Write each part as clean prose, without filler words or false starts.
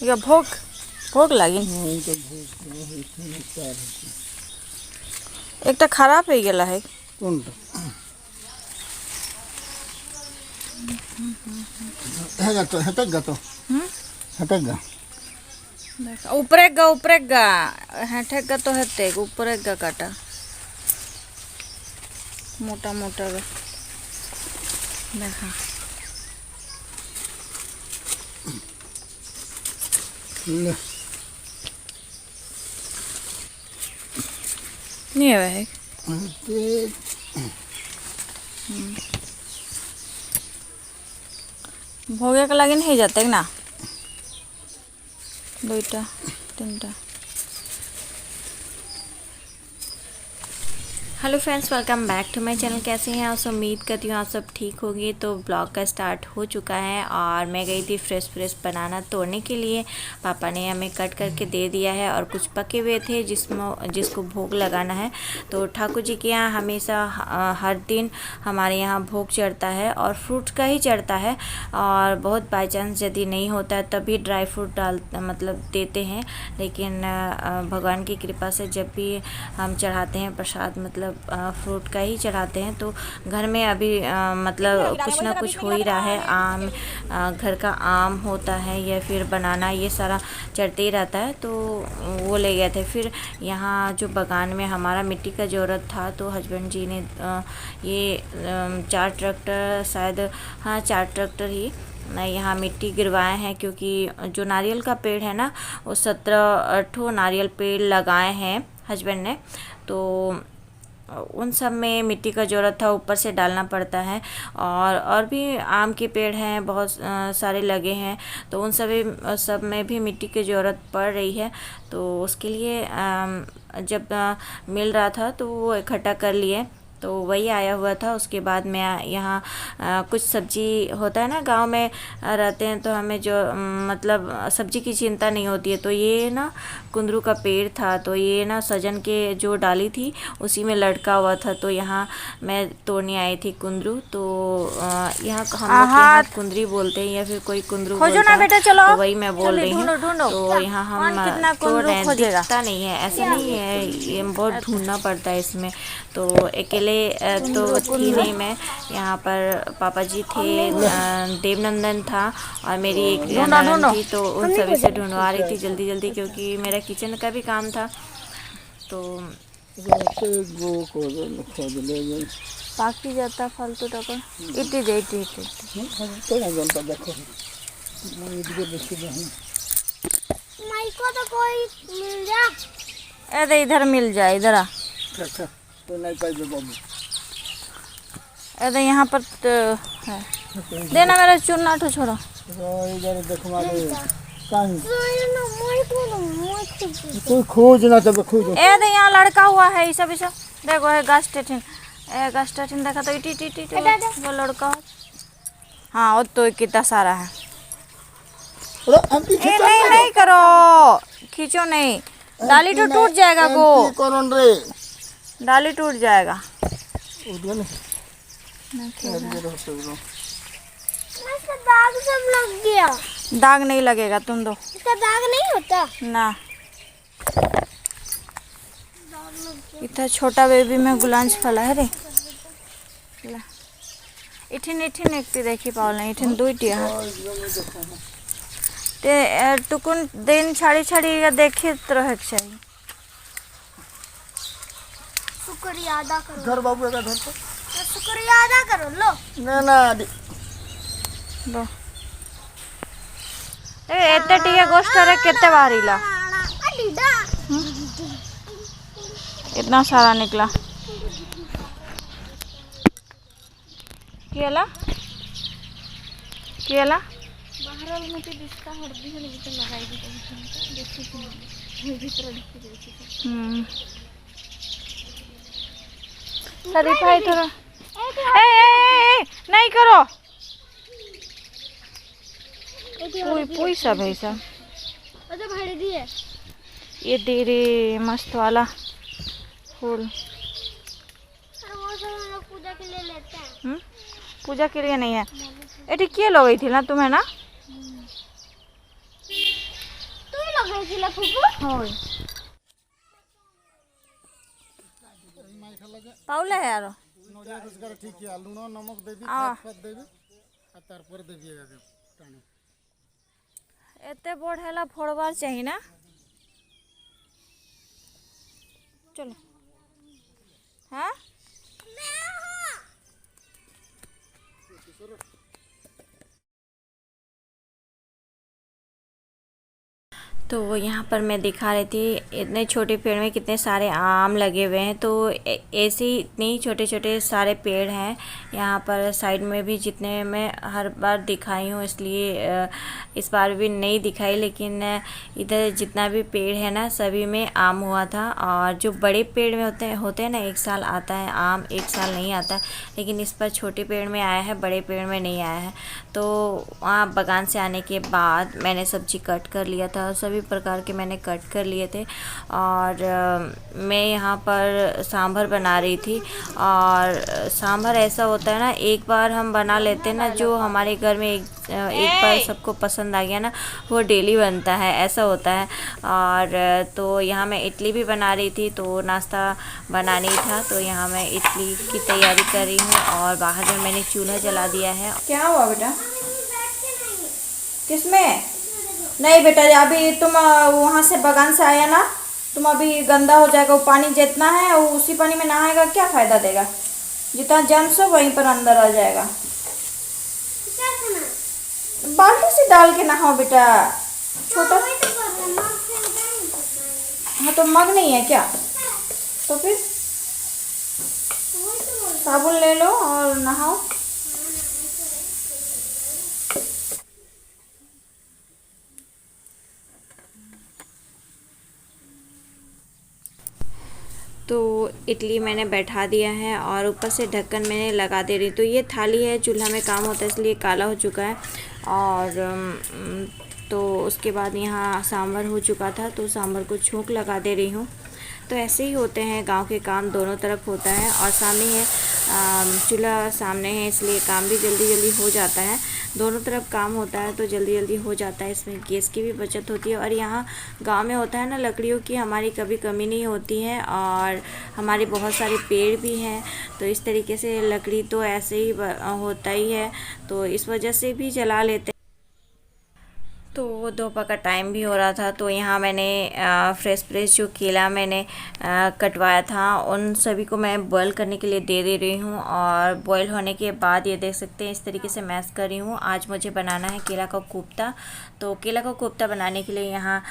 या भोग भोग लगी एक खराब हो गया है ऊपरेगा हेठेगा तो हेते ऊपरेगा काटा मोटा मोटा देखा नहीं है भोगे के लगे नहीं जाते ना दुईटा तीनटा। Hello friends, welcome back to my channel. कैसे हैं आप सब? उम्मीद करती हूँ आप सब ठीक होंगे। तो ब्लॉग का स्टार्ट हो चुका है और मैं गई थी फ्रेश बनाना तोड़ने के लिए। पापा ने हमें कट करके दे दिया है और कुछ पके हुए थे जिसको भोग लगाना है। तो ठाकुर जी के यहाँ हमेशा हर दिन हमारे यहाँ भोग चढ़ता है और फ्रूट का ही चढ़ता है। और बहुत बाई चांस यदि नहीं होता है तभी ड्राई फ्रूट मतलब देते हैं। लेकिन भगवान की कृपा से जब भी हम चढ़ाते हैं प्रसाद मतलब फ्रूट का ही चढ़ाते हैं। तो घर में अभी मतलब कुछ ना कुछ हो ही रहा है। आम घर का आम होता है या फिर बनाना, ये सारा चढ़ते ही रहता है। तो वो ले गए थे। फिर यहाँ जो बागान में हमारा मिट्टी का ज़रूरत था तो हस्बैंड जी ने ये 4 ट्रैक्टर शायद, हाँ 4 ट्रैक्टर ही यहाँ मिट्टी गिरवाए हैं। क्योंकि जो नारियल का पेड़ है ना, वो 17 नारियल पेड़ लगाए हैं हस्बैंड ने। तो उन सब में मिट्टी का ज़रूरत था, ऊपर से डालना पड़ता है। और भी आम के पेड़ हैं, बहुत सारे लगे हैं। तो उन सब में भी मिट्टी की ज़रूरत पड़ रही है। तो उसके लिए जब मिल रहा था तो वो इकट्ठा कर लिए। तो वही आया हुआ था। उसके बाद मैं यहाँ कुछ सब्जी होता है ना, गांव में रहते हैं तो हमें जो मतलब सब्जी की चिंता नहीं होती है। तो ये ना कुंदरू का पेड़ था, तो ये ना सजन के जो डाली थी उसी में लटका हुआ था। तो यहाँ मैं तोड़ने आई थी कुंदरू। तो यहाँ हम लोग के यहाँ कुंदरी बोलते हैं या फिर कोई कुंदरू बोलता है। बेटा चलो, तो वही मैं बोल रही हूँ। तो यहाँ हम तोड़ रहे हैं, दिखता नहीं है, ऐसा नहीं है, ये बहुत ढूंढना पड़ता है इसमें। तो अकेले तो थी नहीं मैं, यहाँ पर पापा जी थे, देवनंदन था और मेरी एक ननद थी। तो उन सभी से ढूंढवा रही थी जल्दी जल्दी, क्योंकि मेरा किचन का भी काम था। तो बाकी जाता फालतू टका इटी दे इटी माइको तो कोई मिल जा, अरे इधर मिल जाए, इधर आ। तो नहीं पाएगा बाबू, अरे यहाँ पर तो है, देना मेरा चुनना तो छोड़ो। इधर देखो मारे कोई खोज ना, तब खोज। ए दे यहाँ लड़का हुआ है, ये सब देखो है गास्टेटिन, गास्टेटिन देखा तो इटी इटी वो लड़का। हाँ वो तो कितना सारा है। ए नहीं नहीं करो, खींचो नहीं, डाली तो टूट जाएगा। गो डाली टूट जाएगा। दाग सब लग गया। दाग नहीं लगेगा, तुम दो। इसका दाग नहीं होता ना। इतना छोटा बेबी में गुलांज फला है रे। इठिन इठिन एक देखी पावल इठिन दुईटी है। ते टुकुन दिन छाड़ी छाड़ी देखे रहे चाहिए। शुक्रिया अदा करो घर बाबू का घर पर, शुक्रिया अदा करो। लो ना ना लो ए एते टिके गोष्ट रे केते बाहरीला इतना सारा निकला। केला केला बाहर में तो दिसता हरदी है, लेकिन लगाई दी तो देखी थी भीतर दिखती। शरीफा है थोड़ा। ए नहीं करो, पुई सब है सब। अच्छा भाड़ी दी है ये, दे रे मस्त वाला फूल। वो सब हम लोग पूजा के लिए लेते हैं। पूजा के लिए नहीं है। एटी क्या लो गई थी ना तुम्हें ना, पाउले है यार नड़िया रोजगार ठीक है लुण नमक देवी खाद फाद देवी तारपर देवी टाणी एते बढ़ेला फोड़बार चाहिए ना। चलो हाँ तो यहाँ पर मैं दिखा रही थी इतने छोटे पेड़ में कितने सारे आम लगे हुए हैं। तो ऐसे ही इतने ही छोटे छोटे सारे पेड़ हैं यहाँ पर साइड में भी, जितने मैं हर बार दिखाई हूँ, इसलिए इस बार भी नहीं दिखाई। लेकिन इधर जितना भी पेड़ है ना सभी में आम हुआ था। और जो बड़े पेड़ में होते हैं ना, एक साल आता है आम, एक साल नहीं आता। लेकिन इस पर छोटे पेड़ में आया है, बड़े पेड़ में नहीं आया है। तो वहाँ बागान से आने के बाद मैंने सब्जी कट कर लिया था, सभी प्रकार के मैंने कट कर लिए थे। और मैं यहाँ पर सांभर बना रही थी। और सांभर ऐसा होता है ना, एक बार हम बना लेते हैं ना, जो हमारे घर में एक बार सबको पसंद आ गया ना, वो डेली बनता है, ऐसा होता है। और तो यहाँ मैं इडली भी बना रही थी, तो नाश्ता बनानी था, तो यहाँ मैं इडली की तैयारी कर रही हूँ। और बाहर में मैंने चूल्हा जला दिया है। क्या हुआ बेटा, किसमें? नहीं बेटा, अभी तुम वहाँ से बागान से आया ना, तुम अभी गंदा हो जाएगा। वो पानी जितना है वो उसी पानी में नहाएगा, क्या फ़ायदा देगा? जितना जर्म्स हो वहीं पर अंदर आ जाएगा। बाल्टी से डाल के नहाओ बेटा, छोटा। हाँ तो मग नहीं है क्या? तो फिर साबुन ले लो और नहाओ। तो इडली मैंने बैठा दिया है और ऊपर से ढक्कन मैंने लगा दे रही। तो ये थाली है, चूल्हा में काम होता है इसलिए काला हो चुका है। और तो उसके बाद यहाँ सांभर हो चुका था, तो सांभर को छोंक लगा दे रही हूँ। तो ऐसे ही होते हैं गांव के काम, दोनों तरफ होता है। और सामने है चूल्हा, सामने है, इसलिए काम भी जल्दी जल्दी हो जाता है। दोनों तरफ काम होता है तो जल्दी जल्दी हो जाता है। इसमें गैस की भी बचत होती है। और यहाँ गांव में होता है ना, लकड़ियों की हमारी कभी कमी नहीं होती है। और हमारे बहुत सारे पेड़ भी हैं, तो इस तरीके से लकड़ी तो ऐसे ही होता ही है, तो इस वजह से भी जला लेते हैं। तो दोपहर का टाइम भी हो रहा था, तो यहाँ मैंने फ्रेश जो केला मैंने कटवाया था, उन सभी को मैं बॉईल करने के लिए दे रही हूँ। और बॉईल होने के बाद ये देख सकते हैं इस तरीके से मैश कर रही हूँ। आज मुझे बनाना है केला का कोफ्ता। तो केला का कोफ्ता बनाने के लिए यहाँ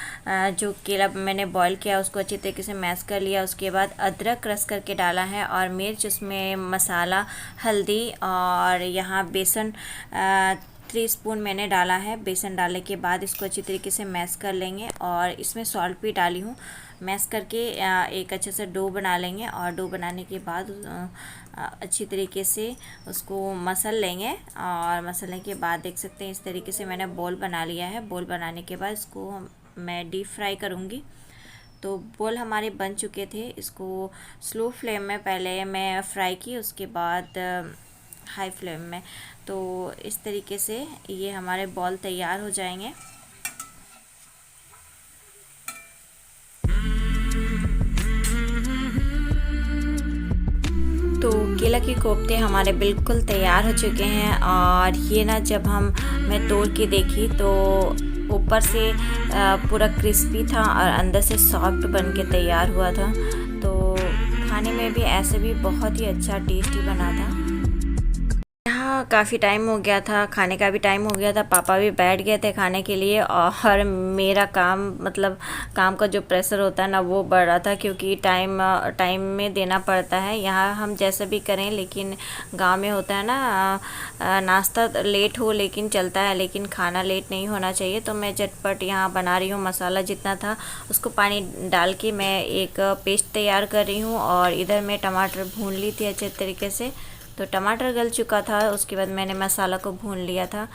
जो केला मैंने बॉईल किया उसको अच्छी तरीके से मैश कर लिया। उसके बाद अदरक क्रश करके डाला है, और मिर्च, उसमें मसाला, हल्दी, और यहाँ बेसन 3 स्पून मैंने डाला है। बेसन डालने के बाद इसको अच्छी तरीके से मैश कर लेंगे। और इसमें सॉल्ट भी डाली हूँ। मैश करके एक अच्छे से डो बना लेंगे। और डो बनाने के बाद अच्छी तरीके से उसको मसल लेंगे। और मसलने के बाद देख सकते हैं इस तरीके से मैंने बॉल बना लिया है। बॉल बनाने के बाद इसको मैं डीप फ्राई करूँगी। तो बॉल हमारे बन चुके थे। इसको स्लो फ्लेम में पहले मैं फ्राई की, उसके बाद हाई फ्लेम में। तो इस तरीके से ये हमारे बॉल तैयार हो जाएंगे। तो केला के कोफ्ते हमारे बिल्कुल तैयार हो चुके हैं। और ये ना, जब मैं तोड़ के देखी तो ऊपर से पूरा क्रिस्पी था और अंदर से सॉफ्ट बन के तैयार हुआ था। तो खाने में भी ऐसे भी बहुत ही अच्छा टेस्टी बना था। काफ़ी टाइम हो गया था, खाने का भी टाइम हो गया था, पापा भी बैठ गए थे खाने के लिए। और मेरा काम, मतलब काम का जो प्रेशर होता है ना, वो बढ़ रहा था, क्योंकि टाइम में देना पड़ता है। यहाँ हम जैसे भी करें, लेकिन गांव में होता है ना, नाश्ता लेट हो लेकिन चलता है, लेकिन खाना लेट नहीं होना चाहिए। तो मैं झटपट यहाँ बना रही हूँ। मसाला जितना था उसको पानी डाल के मैं एक पेस्ट तैयार कर रही हूँ। और इधर मैं टमाटर भून ली थी अच्छे तरीके से। तो टमाटर गल चुका था, उसके बाद मैंने मसाला को भून लिया था।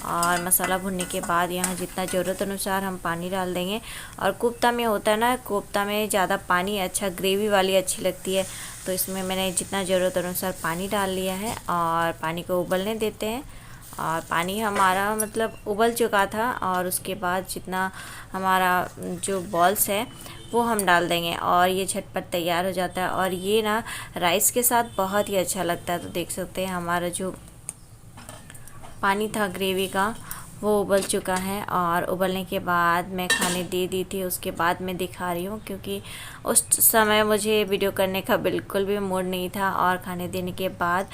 और मसाला भूनने के बाद यहाँ जितना ज़रूरत अनुसार हम पानी डाल देंगे। और कोफ्ता में होता है ना, कोफ्ता में ज़्यादा पानी अच्छा, ग्रेवी वाली अच्छी लगती है। तो इसमें मैंने जितना ज़रूरत अनुसार पानी डाल लिया है और पानी को उबलने देते हैं। और पानी हमारा मतलब उबल चुका था और उसके बाद जितना हमारा जो बॉल्स है वो हम डाल देंगे और ये झटपट तैयार हो जाता है। और ये ना राइस के साथ बहुत ही अच्छा लगता है। तो देख सकते हैं हमारा जो पानी था ग्रेवी का वो उबल चुका है और उबलने के बाद मैं खाने दे दी थी। उसके बाद मैं दिखा रही हूँ क्योंकि उस समय मुझे वीडियो करने का बिल्कुल भी मूड नहीं था। और खाने देने के बाद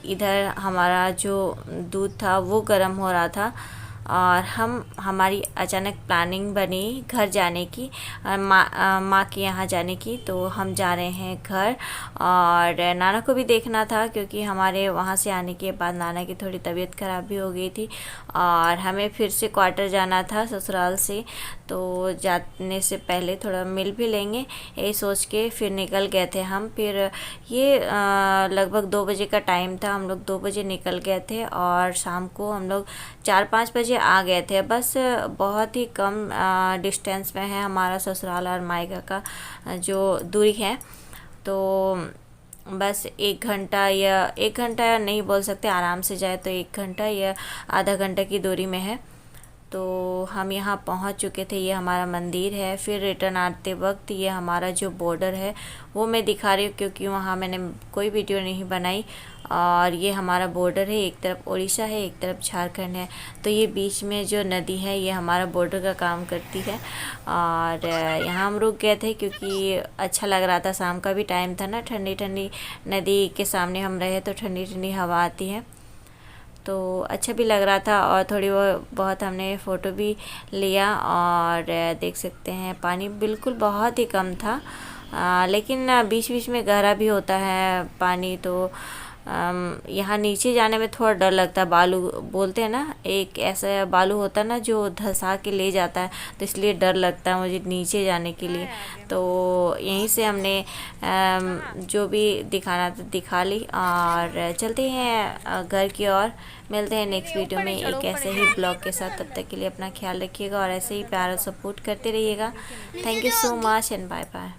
इधर हमारा जो दूध था वो गर्म हो रहा था और हमारी अचानक प्लानिंग बनी घर जाने की, माँ के यहाँ जाने की। तो हम जा रहे हैं घर और नाना को भी देखना था क्योंकि हमारे वहाँ से आने के बाद नाना की थोड़ी तबीयत ख़राब भी हो गई थी और हमें फिर से क्वार्टर जाना था ससुराल से। तो जाने से पहले थोड़ा मिल भी लेंगे यही सोच के फिर निकल गए थे हम। फिर ये लगभग 2 बजे का टाइम था। हम लोग 2 बजे निकल गए थे और शाम को हम लोग 4-5 बजे आ गए थे। बस बहुत ही कम डिस्टेंस में है हमारा ससुराल और मायका का जो दूरी है। तो बस 1 घंटा या नहीं बोल सकते, आराम से जाए तो 1 घंटा या आधा घंटा की दूरी में है। तो हम यहाँ पहुँच चुके थे। ये हमारा मंदिर है। फिर रिटर्न आते वक्त ये हमारा जो बॉर्डर है वो मैं दिखा रही हूँ क्योंकि वहाँ मैंने कोई वीडियो नहीं बनाई। और ये हमारा बॉर्डर है, एक तरफ उड़ीसा है एक तरफ झारखंड है। तो ये बीच में जो नदी है ये हमारा बॉर्डर का काम करती है। और यहाँ हम रुक गए थे क्योंकि अच्छा लग रहा था, शाम का भी टाइम था ना, ठंडी ठंडी नदी के सामने हम रहे तो ठंडी ठंडी हवा आती है तो अच्छा भी लग रहा था। और थोड़ी बहुत हमने फ़ोटो भी लिया। और देख सकते हैं पानी बिल्कुल बहुत ही कम था, लेकिन बीच बीच में गहरा भी होता है पानी। तो यहाँ नीचे जाने में थोड़ा डर लगता है। बालू बोलते हैं ना, एक ऐसा बालू होता है ना जो धंसा के ले जाता है, तो इसलिए डर लगता है मुझे नीचे जाने के लिए। तो यहीं से हमने जो भी दिखाना था दिखा ली और चलते हैं घर की ओर। मिलते हैं नेक्स्ट वीडियो में एक ऐसे ही ब्लॉग के साथ। तब तक के लिए अपना ख्याल रखिएगा और ऐसे ही प्यार और सपोर्ट करते रहिएगा। Thank you so much and bye bye.